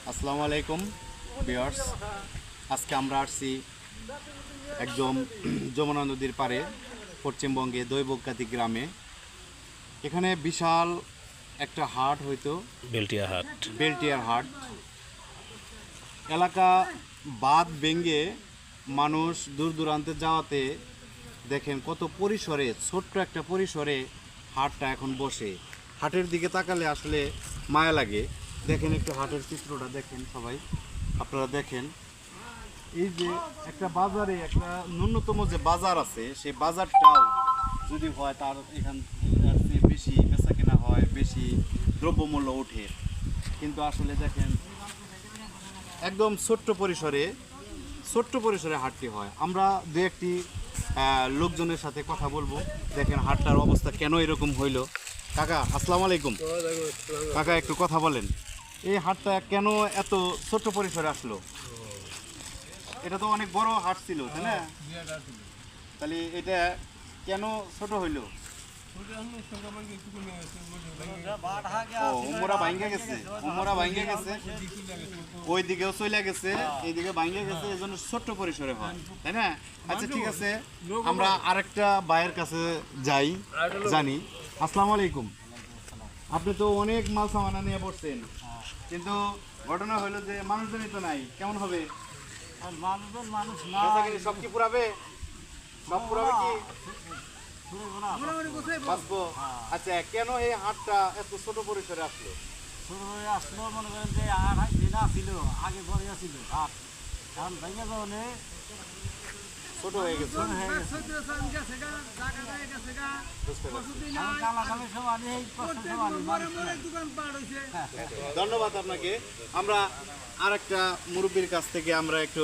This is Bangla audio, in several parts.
আসসালামু আলাইকুম ভিউয়ার্স, আজকে আমরা আসছি একদম যমুনা নদীর পাড়ে পশ্চিমবঙ্গে দৈবজ্ঞাতি গ্রামে। এখানে বিশাল একটা হাট হইতো, বেলটিয়ার হাট এলাকা। বাঁধ ভেঙে মানুষ দূর দূরান্তে যাওয়াতে দেখেন কত পরিসরে, ছোট্ট একটা পরিসরে হাটটা এখন বসে। হাটের দিকে তাকালে আসলে মায়া লাগে। দেখেন একটু হাটের চিত্রটা দেখেন সবাই, আপনারা দেখেন। এই যে একটা বাজারে একটা ন্যূনতম যে বাজার আছে, সেই বাজারটাও যদি হয় তার এখান থেকে বেশি বেচা কেনা হয়, বেশি দ্রব্যমূল্য ওঠে। কিন্তু আসলে দেখেন একদম ছোট্ট পরিসরে হাটটি হয়। আমরা দু একটি লোকজনের সাথে কথা বলবো। দেখেন হাটটার অবস্থা কেন এরকম হইলো। কাকা আসসালামু আলাইকুম। কাকা একটু কথা বলেন, এই হাটটা কেন এত ছোট্ট পরিসরে আসলো? এটা তো অনেক বড় হাট ছিল, তাই না? তাহলে এটা কেন ছোট হইলো? উমরা ভাঙ্গা গেছে, ওই দিকেও চলে গেছে, এইদিকে ভাঙ্গা গেছে, এই জন্য ছোট্ট পরিসরে হয়, তাই না? আচ্ছা ঠিক আছে, আমরা আরেকটা ভাইয়ের কাছে যাই, জানি। আসসালামু আলাইকুম। আপনি তো অনেক মাল সামানা নিয়ে পড়ছেন, কিন্তু ঘটনা হলো যে মানুষজনই তো নাই, কেমন হবে? সব কি পুরাবে? সব পুরাবে কি? আচ্ছা, কেন এই হাটটা এত ছোট পরিসরে আসলো? আসলো মনে করেন যে আর যেটা ছিল আগে পরে ছিল হাট, কারণ ভেঙে যাওয়া ছোট হয়ে গেছে। ধন্যবাদ আপনাকে। আমরা আর একটা মুরব্বীর কাছ থেকে আমরা একটু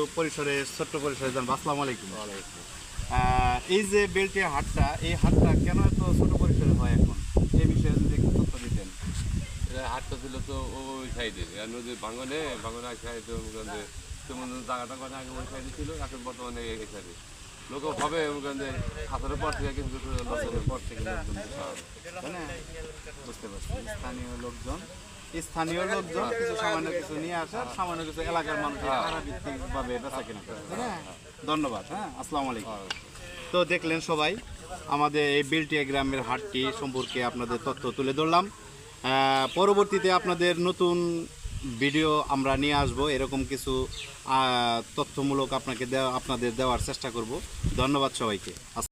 ছোট্ট পরিসরে জানবো। আসসালামু আলাইকুম। এই যে বেলটিয়া হাটটা, এই হাটটা কেন এত ছোট পরিসরে হয় এখন, এই বিষয়ে যদি একটু তথ্য দিতেন। হাটটা ছিল তো ওই সাইডে নদীর ভাঙনে এক সাইডে জায়গাটা কথা আগে ওই সাইডে ছিল, এখন বর্তমানে এই সাইডে লোক হবে হাতের পর থেকে, কিন্তু পর থেকে বুঝতে পারছি, স্থানীয় লোকজন কিছু সামান্য কিছু নিয়ে আসে, সামান্য কিছু এলাকার মানুষের ভিত্তিকভাবে বেচা কেনা করে। ধন্যবাদ। হ্যাঁ, আসসালামু আলাইকুম। তো দেখলেন সবাই, আমাদের এই বেলটিয়া গ্রামের হাটটি সম্পর্কে আপনাদের তথ্য তুলে ধরলাম। পরবর্তীতে আপনাদের নতুন ভিডিও আমরা নিয়ে আসব, এরকম কিছু তথ্যমূলক আপনাদের দেওয়ার চেষ্টা করব। ধন্যবাদ সবাইকে।